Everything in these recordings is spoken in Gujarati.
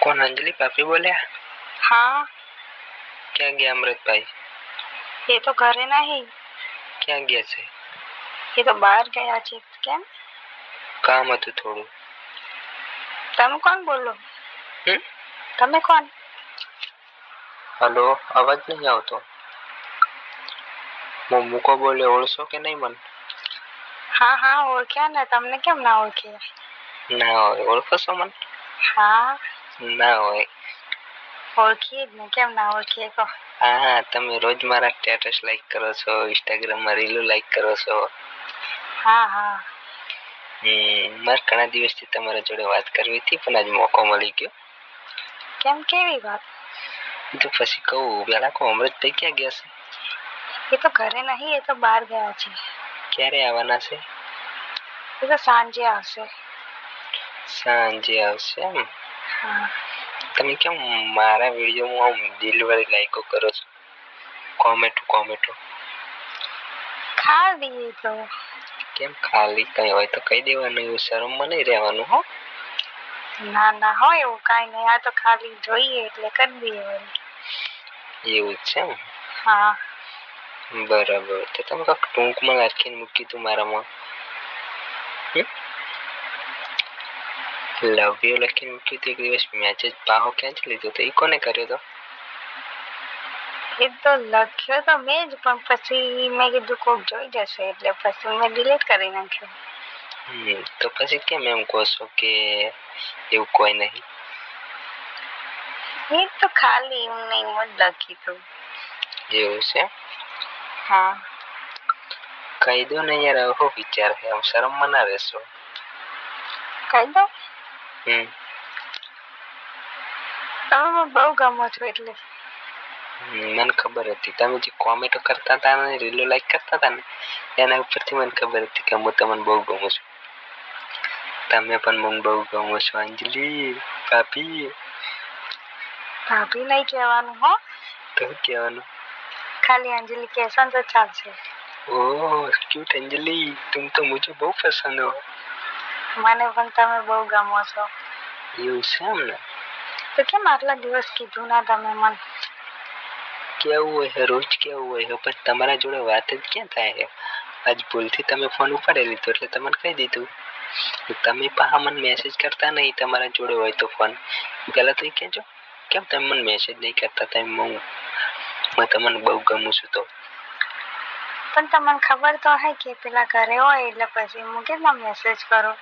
कौन अंजलि पापी बोलिया? हाँ। क्या गया अमृत भाई? ये तो घरे नहीं। क्या गया છે? ये तो બહાર ગયા છે. કેમ? કામ હતું થોડું. તમે કોણ બોલો? હમ? તમે કોણ? હલો, અવાજ નહીં આવતો. હું મૂકો બોલે ઓળશો કે નહીં મને? હા હા ઓળખ્યા ને, તમને કેમ ના ઓળખે? ના હોય. ઓળખો છો મને? હા ના હોય. ઓળખીએ જ ને, કેમ ના ઓળખીએ કહો. હા હા, તમે રોજ મારા સ્ટેટસ લાઈક કરો છો, ઇન્સ્ટાગ્રામમાં રીલો લાઈક કરો છો. હા હા. મારે ઘણા દિવસથી તમારા જોડે વાત કરવી હતી, પણ આજ મોકો મળી ગયો. કેમ, કેવી વાત? તો પછી કહું, પેલા કહું અમૃતભાઈ ક્યાં ગયા છે? એ તો ઘરે નહીં, એ તો બહાર ગયા છે. ક્યારે આવવાના છે? એ તો સાંજે આવશે. સાંજે આવશે એમ? હા. તમે કેમ મારા વિડીયોમાં આમ દિલવાળી લાઈકો કરો છો? કોમેન્ટો ખાલી તો કેમ ખાલી? કઈ હોય તો કહી દેવાનું, એવું શરમમાં નહીં રહેવાનું. હો ના ના હોય એવું કાંઈ નહીં, આ તો ખાલી જોઈએ એટલે કરી દઈએ વળી. એવું છે એમ? હા. બરાબર. તો તમે કાંઈક ટૂંકમાં રાખીને મૂક્યું તું મારામાં. લવ યુ લખીને મૂક્યું હતું એક દિવસ, મેસેજ પાહો ક્યાંથી લીધો તો? એ કોને કર્યો તો? એ તો લખ્યો તો મેં જ, પણ પછી મેં કીધું કોક જોઈ જશે એટલે પછી મેં ડિલીટ કરી નાખ્યો. તો પછી કેમ એમ કહો છો કે એવું કોઈ નહીં? એ તો ખાલી એમને એમ જ લખી તું. એવું છે? હા. કહી દો ને યાર, આવો વિચાર છે, આમ શરમમાં ના રહેશો? કહી દો. તમે મને બહુ ગમો છો એટલે. મને ખબર હતી, તમે જે કોમેન્ટો કરતા હતા ને, રીલો લાઈક કરતા હતા ને, એના ઉપરથી મને ખબર હતી કે હું તમને બહુ ગમું છું. તમે પણ મને બહુ ગમો છો અંજલિ ભાભી. ભાભી નહીં કહેવાનું હો. તો કહેવાનું? ખાલી અંજલિ કહેશો ને તો ચાલશે. ઓહ ક્यूट अंजलि, तुम तो मुझे बहुत पसंद हो. મને પણ તમે બહુ ગમો છો. એવું છે એમ ને? તો કેમ આટલા દિવસ કીધું ના તમે મને? કેવું હોય, રોજ કેવું હોય, પણ તમારા જોડે વાત જ ક્યાં થાય છે? આજ ભૂલથી તમે ફોન ઉપાડી લીધો એટલે તમને કહી દીધું. તમે પાછા મને મેસેજ કરતા નહીં, તમારા જોડે હોય તો ફોન. પેલા તો એ કહેજો, કેમ તમે મને મેસેજ નહીં કરતા? હું તમને બહુ ગમું છું તો. પણ તમને ખબર તો હે કે પેલા ઘરે હોય એટલે પછી હું કેટલા મેસેજ કરું.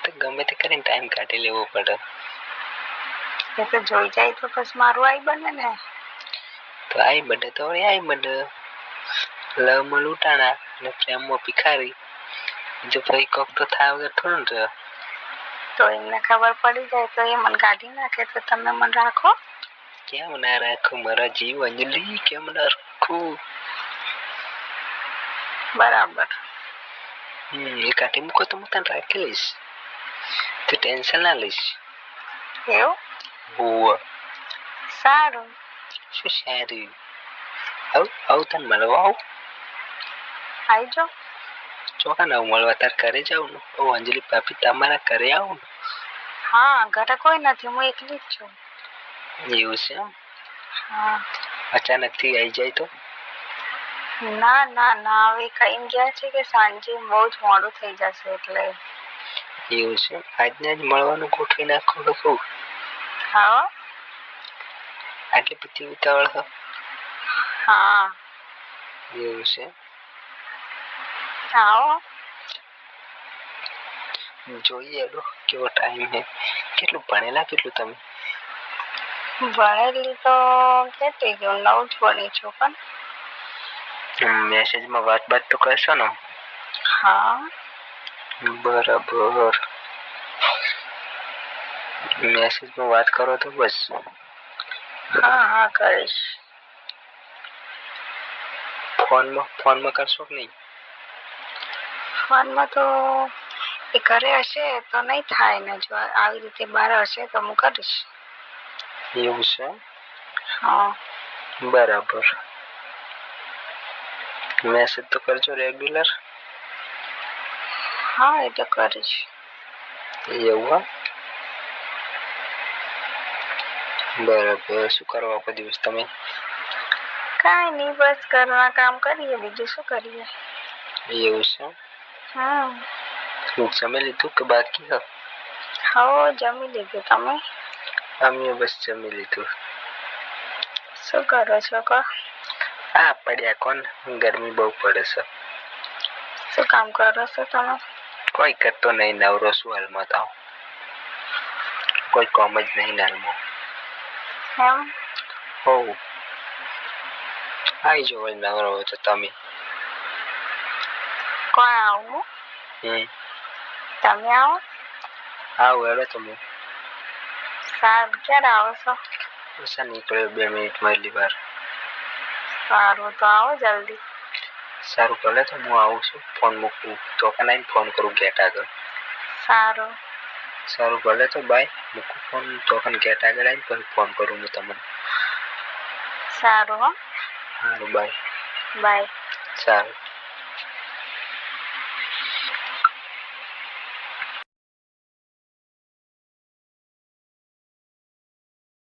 તો ગમે તે કરીને ટાઈમ કાઢી લેવો પડે. એ તો જોઈ જાય તો પછી મારું આઈ બને ને. તો આઈ બને તો આઈ બને. લવમાં લૂંટાણા અને પ્રેમમાં ભિખારી. જો ભાઈ કોક તો થાય વગર થોડું ને. તો એમને ખબર પડી જાય તો એ મને કાઢી નાખે તો તમે મને રાખો? કેમ ના રાખું મારા જીવ અંજલિ, કેમ ના રાખું? બરાબર. એ કાઢી મૂકો તો હું તને રાખી લઈશ, તું ટેન્શન ના લઈશ. એવું? હોવ. સારું. શું સારું? આવું તને મળવા આવું? આવી જાઓ. ચોકા ના મળવા તાર ઘરે જાઉં ને? ઓ અંજલિ ભાભી તમારા ઘરે આવું ને? હા, ઘરે કોઈ નથી, હું એકલી જ છું. એવું છે એમ? હા. અચાનક થી આવી જાય તો? ના ના ના, હવે કઈ ગયા છે કે સાંજે બહુ જ મોડું થઈ જશે એટલે. એવું છે? આજને જ મળવાનું ગોઠવી નાખો તો કહું. હા. આટલી બધી ઉતાવળ છે? હા. એવું છે? આવો. જોઈએ કેવો ટાઈમ છે. કેટલું ભણેલા કેટલું તમે? ભણેલી તો કેટલી ગયું, 9 જ ભણી છું. પણ મેસેજમાં વાત તો કરશો ને? હા. બરાબર. મેસેજમાં વાત કરો તો બસ. હા હા કરીશ. ફોનમાં કરશો કે નહીં? ફોનમાં તો એ ઘરે હશે તો નહીં થાય ને, જો આવી રીતે બહાર હશે તો હું કરીશ. એવું છે? હા. બરાબર. મેસેજ તો કરજો રેગ્યુલર. હા એ તો કરીશ. એવું? બરાબર. શું કરો આખો દિવસ તમે? કાંઈ નહીં, બસ ઘરના કામ કરીએ, બીજું શું કરીએ. એવું છે? હા. જમી લીધું કે બાકી? હો, જમી લીધું. તમે? અમે બસ જમી લીધું. શું કરો છો કહો? હા, પડ્યા કોણ, ગરમી બહુ પડે છે. શું કામ કરો છો તમે? કોઈ કરતો નહીં, નવરો શું હાલમાં તો. કોઈ કામ જ નહીં હાલમાં. એમ? હો. આવી જાઓ નવરો હોય તો તમે. કોણ આવું? તમે આવો? આવો હેડો તમે. સારું, ક્યારે આવો છો? ઓછા નીકળ્યો 2 મિનિટમાં એટલી વાર. સારું, તો આવો જલ્દી. સારું, ભલે તો હું આવું છું. ફોન મૂકું તો કને ફોન કરું ગેટ આગળ. સારું. સારું, ભલે તો બાય. મૂકું ફોન તો કને ગેટ આગળ આવીને પછી ફોન કરું હું તમને. સારું હો. સારું, બાય. બાય. સારું.